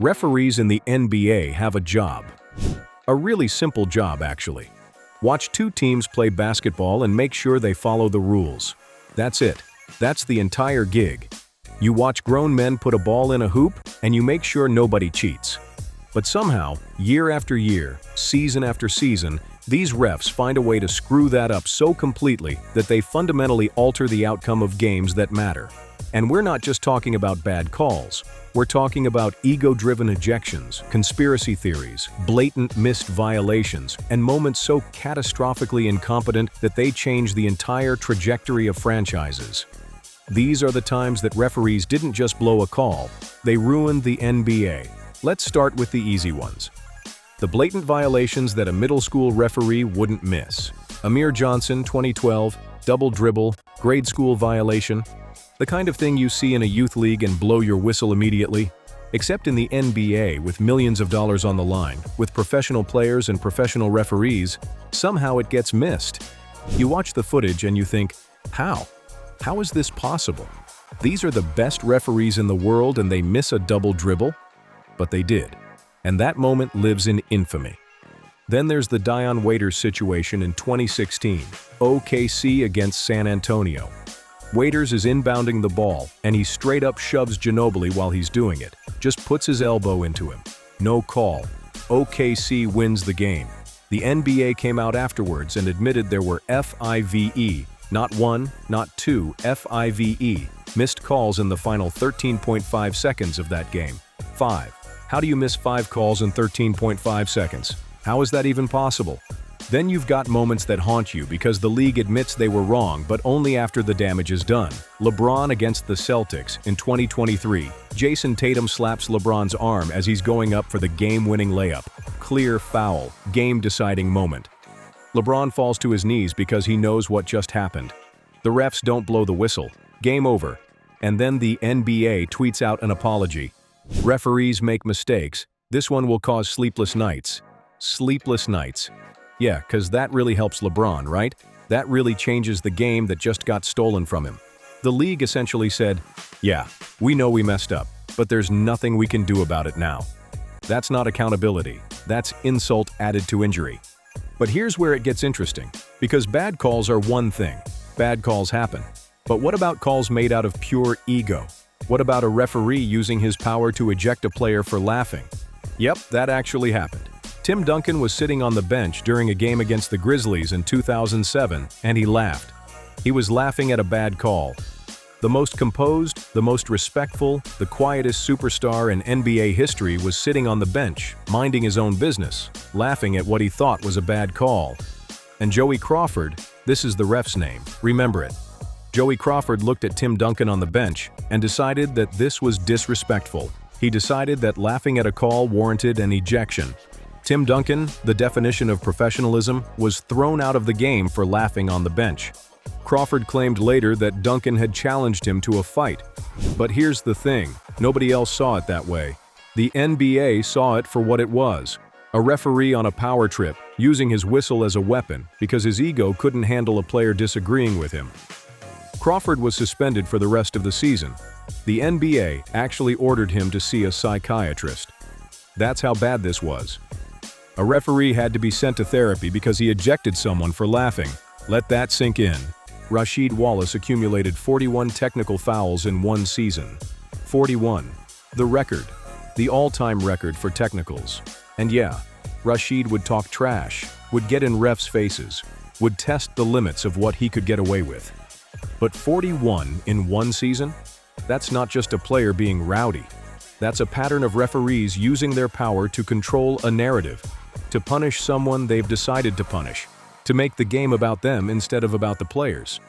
Referees in the NBA have a job. A really simple job, actually. Watch two teams play basketball and make sure they follow the rules. That's it. That's the entire gig. You watch grown men put a ball in a hoop, and you make sure nobody cheats. But somehow, year after year, season after season, these refs find a way to screw that up so completely that they fundamentally alter the outcome of games that matter. And we're not just talking about bad calls. We're talking about ego-driven ejections, conspiracy theories, blatant missed violations, and moments so catastrophically incompetent that they change the entire trajectory of franchises. These are the times that referees didn't just blow a call, they ruined the NBA. Let's start with the easy ones. The blatant violations that a middle school referee wouldn't miss. Amir Johnson, 2012, double dribble, grade school violation. The kind of thing you see in a youth league and blow your whistle immediately. Except in the NBA, with millions of dollars on the line, with professional players and professional referees, somehow it gets missed. You watch the footage and you think, how? How is this possible? These are the best referees in the world and they miss a double dribble? But they did. And that moment lives in infamy. Then there's the Dion Waiters situation in 2016, OKC against San Antonio. Waiters is inbounding the ball, and he straight up shoves Ginobili while he's doing it, just puts his elbow into him. No call. OKC wins the game. The NBA came out afterwards and admitted there were FIVE, not one, not two, FIVE, missed calls in the final 13.5 seconds of that game. 5. How do you miss 5 calls in 13.5 seconds? How is that even possible? Then you've got moments that haunt you because the league admits they were wrong, but only after the damage is done. LeBron against the Celtics in 2023. Jason Tatum slaps LeBron's arm as he's going up for the game-winning layup. Clear foul, game-deciding moment. LeBron falls to his knees because he knows what just happened. The refs don't blow the whistle. Game over. And then the NBA tweets out an apology. Referees make mistakes. This one will cause sleepless nights. Sleepless nights. Yeah, 'cause that really helps LeBron, right? That really changes the game that just got stolen from him. The league essentially said, yeah, we know we messed up, but there's nothing we can do about it now. That's not accountability. That's insult added to injury. But here's where it gets interesting, because bad calls are one thing. Bad calls happen. But what about calls made out of pure ego? What about a referee using his power to eject a player for laughing? Yep, that actually happened. Tim Duncan was sitting on the bench during a game against the Grizzlies in 2007, and he laughed. He was laughing at a bad call. The most composed, the most respectful, the quietest superstar in NBA history was sitting on the bench, minding his own business, laughing at what he thought was a bad call. And Joey Crawford, this is the ref's name, remember it. Joey Crawford looked at Tim Duncan on the bench and decided that this was disrespectful. He decided that laughing at a call warranted an ejection. Tim Duncan, the definition of professionalism, was thrown out of the game for laughing on the bench. Crawford claimed later that Duncan had challenged him to a fight. But here's the thing, nobody else saw it that way. The NBA saw it for what it was. A referee on a power trip, using his whistle as a weapon because his ego couldn't handle a player disagreeing with him. Crawford was suspended for the rest of the season. The NBA actually ordered him to see a psychiatrist. That's how bad this was. A referee had to be sent to therapy because he ejected someone for laughing. Let that sink in. Rasheed Wallace accumulated 41 technical fouls in one season. 41. The record. The all-time record for technicals. And yeah, Rasheed would talk trash, would get in refs' faces, would test the limits of what he could get away with. But 41 in one season? That's not just a player being rowdy. That's a pattern of referees using their power to control a narrative, to punish someone they've decided to punish, to make the game about them instead of about the players.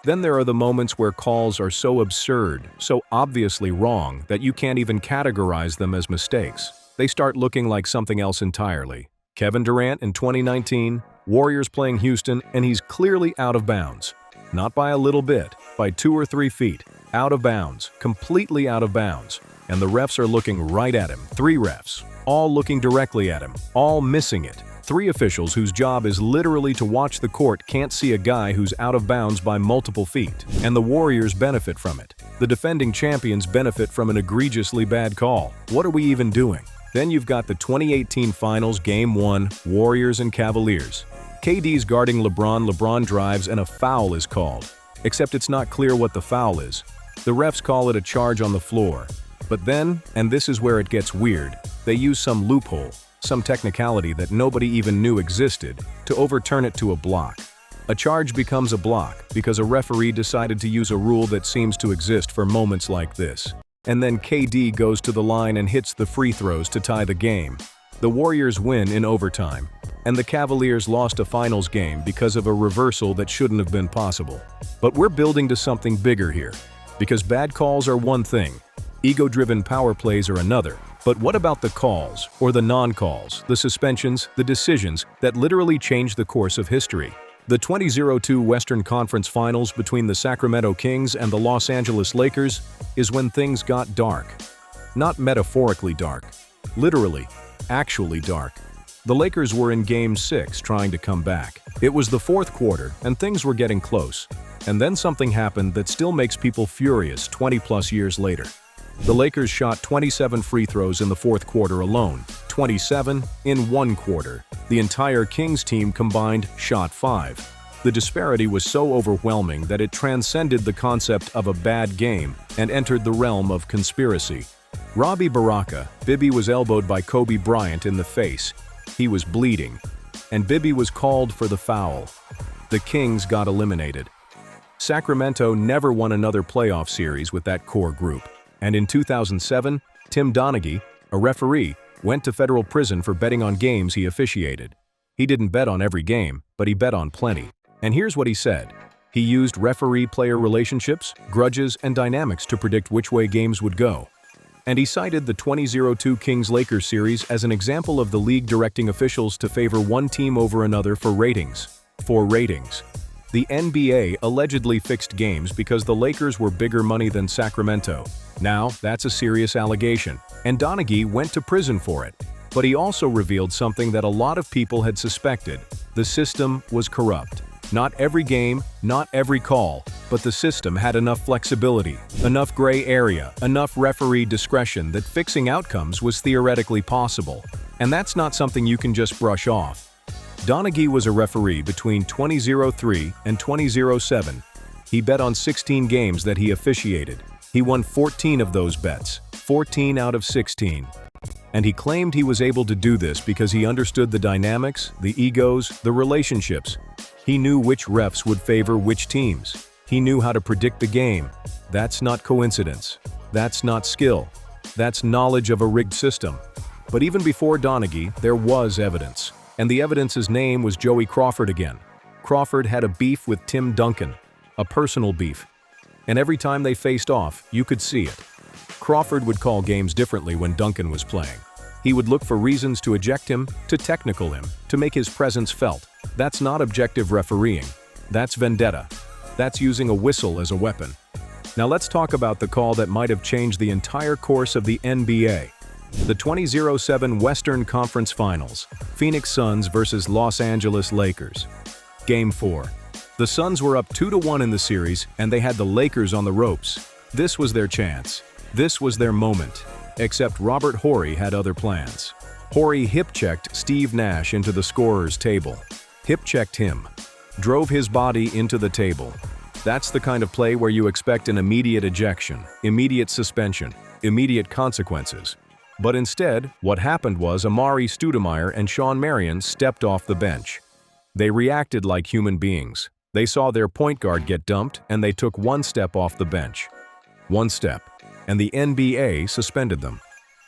Then there are the moments where calls are so absurd, so obviously wrong, that you can't even categorize them as mistakes. They start looking like something else entirely. Kevin Durant in 2019, Warriors playing Houston, and he's clearly out of bounds. Not by a little bit, by 2 or 3 feet. Out of bounds, completely out of bounds. And the refs are looking right at him. 3 refs, all looking directly at him, all missing it. 3 officials whose job is literally to watch the court can't see a guy who's out of bounds by multiple feet. And the Warriors benefit from it. The defending champions benefit from an egregiously bad call. What are we even doing? Then you've got the 2018 Finals Game 1, Warriors and Cavaliers. KD's guarding LeBron, LeBron drives and a foul is called. Except it's not clear what the foul is. The refs call it a charge on the floor. But then, and this is where it gets weird, they use some loophole, some technicality that nobody even knew existed, to overturn it to a block. A charge becomes a block because a referee decided to use a rule that seems to exist for moments like this. And then KD goes to the line and hits the free throws to tie the game. The Warriors win in overtime, and the Cavaliers lost a finals game because of a reversal that shouldn't have been possible. But we're building to something bigger here, because bad calls are one thing, ego-driven power plays are another. But what about the calls, or the non-calls, the suspensions, the decisions that literally changed the course of history? The 2002 Western Conference Finals between the Sacramento Kings and the Los Angeles Lakers is when things got dark. Not metaphorically dark, literally, actually dark. The Lakers were in Game 6 trying to come back. It was the fourth quarter and things were getting close. And then something happened that still makes people furious 20+ years later. The Lakers shot 27 free throws in the fourth quarter alone, 27 in one quarter. The entire Kings team combined shot 5. The disparity was so overwhelming that it transcended the concept of a bad game and entered the realm of conspiracy. Robbie Baraka, Bibby was elbowed by Kobe Bryant in the face. He was bleeding, and Bibby was called for the foul. The Kings got eliminated. Sacramento never won another playoff series with that core group. And in 2007, Tim Donaghy, a referee, went to federal prison for betting on games he officiated. He didn't bet on every game, but he bet on plenty. And here's what he said. He used referee-player relationships, grudges, and dynamics to predict which way games would go. And he cited the 2002 Kings-Lakers series as an example of the league directing officials to favor one team over another for ratings. The NBA allegedly fixed games because the Lakers were bigger money than Sacramento. Now, that's a serious allegation, and Donaghy went to prison for it. But he also revealed something that a lot of people had suspected. The system was corrupt. Not every game, not every call, but the system had enough flexibility, enough gray area, enough referee discretion that fixing outcomes was theoretically possible. And that's not something you can just brush off. Donaghy was a referee between 2003 and 2007. He bet on 16 games that he officiated. He won 14 of those bets, 14 out of 16. And he claimed he was able to do this because he understood the dynamics, the egos, the relationships. He knew which refs would favor which teams. He knew how to predict the game. That's not coincidence. That's not skill. That's knowledge of a rigged system. But even before Donaghy, there was evidence. And the evidence's name was Joey Crawford again. Crawford had a beef with Tim Duncan, a personal beef. And every time they faced off, you could see it. Crawford would call games differently when Duncan was playing. He would look for reasons to eject him, to technical him, to make his presence felt. That's not objective refereeing. That's vendetta. That's using a whistle as a weapon. Now let's talk about the call that might have changed the entire course of the NBA. The 2007 Western Conference Finals, Phoenix Suns versus Los Angeles Lakers. Game 4. The Suns were up 2-1 in the series, and they had the Lakers on the ropes. This was their chance. This was their moment. Except Robert Horry had other plans. Horry hip-checked Steve Nash into the scorer's table. Hip-checked him. Drove his body into the table. That's the kind of play where you expect an immediate ejection, immediate suspension, immediate consequences. But instead, what happened was Amari Stoudemire and Shawn Marion stepped off the bench. They reacted like human beings. They saw their point guard get dumped, and they took one step off the bench. One step, and the NBA suspended them.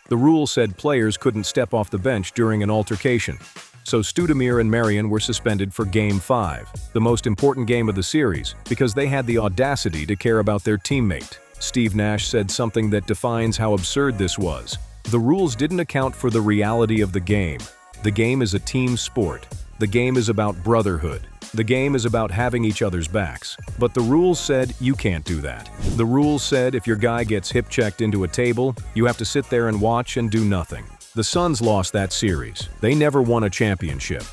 The rule said players couldn't step off the bench during an altercation. So Stoudemire and Marion were suspended for Game 5, the most important game of the series, because they had the audacity to care about their teammate. Steve Nash said something that defines how absurd this was. The rules didn't account for the reality of the game. The game is a team sport. The game is about brotherhood. The game is about having each other's backs. But the rules said you can't do that. The rules said if your guy gets hip-checked into a table, you have to sit there and watch and do nothing. The Suns lost that series. They never won a championship.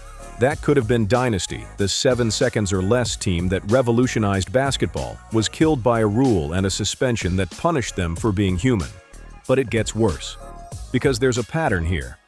That could have been Dynasty, the 7 seconds or less team that revolutionized basketball, was killed by a rule and a suspension that punished them for being human. But it gets worse. Because there's a pattern here.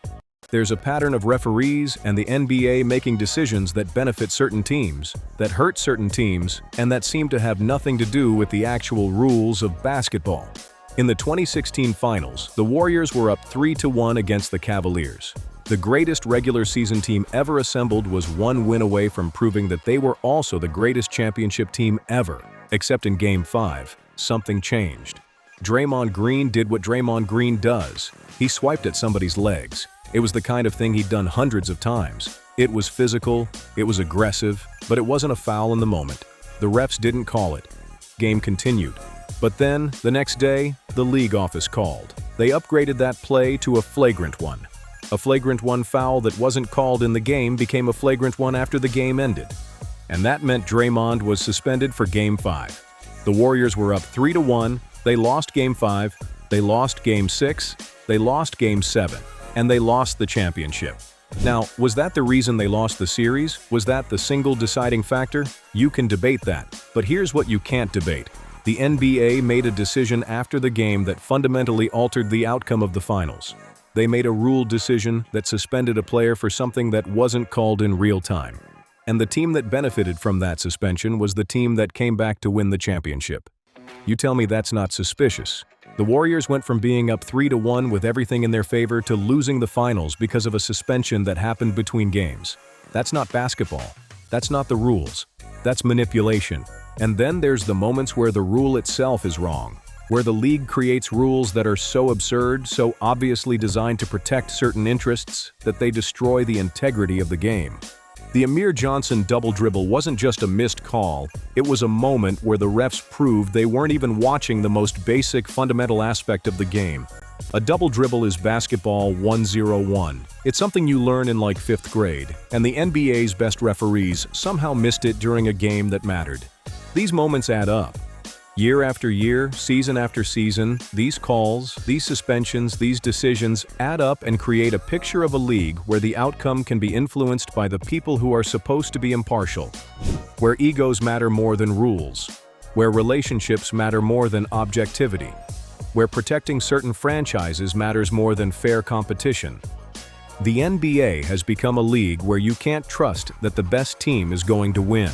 There's a pattern of referees and the NBA making decisions that benefit certain teams, that hurt certain teams, and that seem to have nothing to do with the actual rules of basketball. In the 2016 finals, the Warriors were up 3-1 against the Cavaliers. The greatest regular season team ever assembled was one win away from proving that they were also the greatest championship team ever. Except in Game 5, something changed. Draymond Green did what Draymond Green does. He swiped at somebody's legs. It was the kind of thing he'd done hundreds of times. It was physical, it was aggressive, but it wasn't a foul in the moment. The refs didn't call it. Game continued. But then, the next day, the league office called. They upgraded that play to a flagrant one. A flagrant one foul that wasn't called in the game became a flagrant one after the game ended. And that meant Draymond was suspended for Game 5. The Warriors were up 3-1, they lost Game 5, they lost Game 6, they lost Game 7, and they lost the championship. Now, was that the reason they lost the series? Was that the single deciding factor? You can debate that, but here's what you can't debate. The NBA made a decision after the game that fundamentally altered the outcome of the finals. They made a rule decision that suspended a player for something that wasn't called in real time. And the team that benefited from that suspension was the team that came back to win the championship. You tell me that's not suspicious. The Warriors went from being up 3-1 with everything in their favor to losing the finals because of a suspension that happened between games. That's not basketball. That's not the rules. That's manipulation. And then there's the moments where the rule itself is wrong, where the league creates rules that are so absurd, so obviously designed to protect certain interests, that they destroy the integrity of the game. The Amir Johnson double dribble wasn't just a missed call, it was a moment where the refs proved they weren't even watching the most basic, fundamental aspect of the game. A double dribble is basketball 101. It's something you learn in like 5th grade, and the NBA's best referees somehow missed it during a game that mattered. These moments add up. Year after year, season after season, these calls, these suspensions, these decisions add up and create a picture of a league where the outcome can be influenced by the people who are supposed to be impartial, where egos matter more than rules, where relationships matter more than objectivity, where protecting certain franchises matters more than fair competition. The NBA has become a league where you can't trust that the best team is going to win,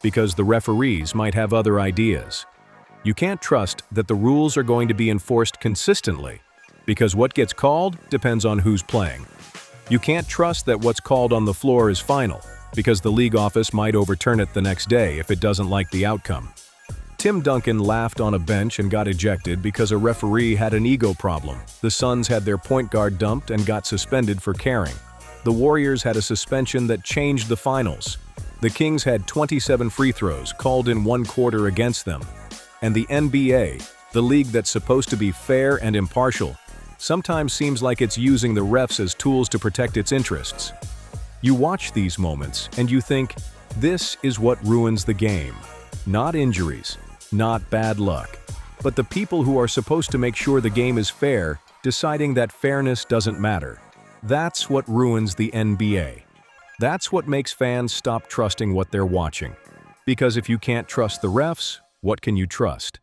because the referees might have other ideas. You can't trust that the rules are going to be enforced consistently, because what gets called depends on who's playing. You can't trust that what's called on the floor is final, because the league office might overturn it the next day if it doesn't like the outcome. Tim Duncan laughed on a bench and got ejected because a referee had an ego problem. The Suns had their point guard dumped and got suspended for caring. The Warriors had a suspension that changed the finals. The Kings had 27 free throws called in one quarter against them. And the NBA, the league that's supposed to be fair and impartial, sometimes seems like it's using the refs as tools to protect its interests. You watch these moments and you think, this is what ruins the game. Not injuries, not bad luck, but the people who are supposed to make sure the game is fair, deciding that fairness doesn't matter. That's what ruins the NBA. That's what makes fans stop trusting what they're watching. Because if you can't trust the refs, what can you trust?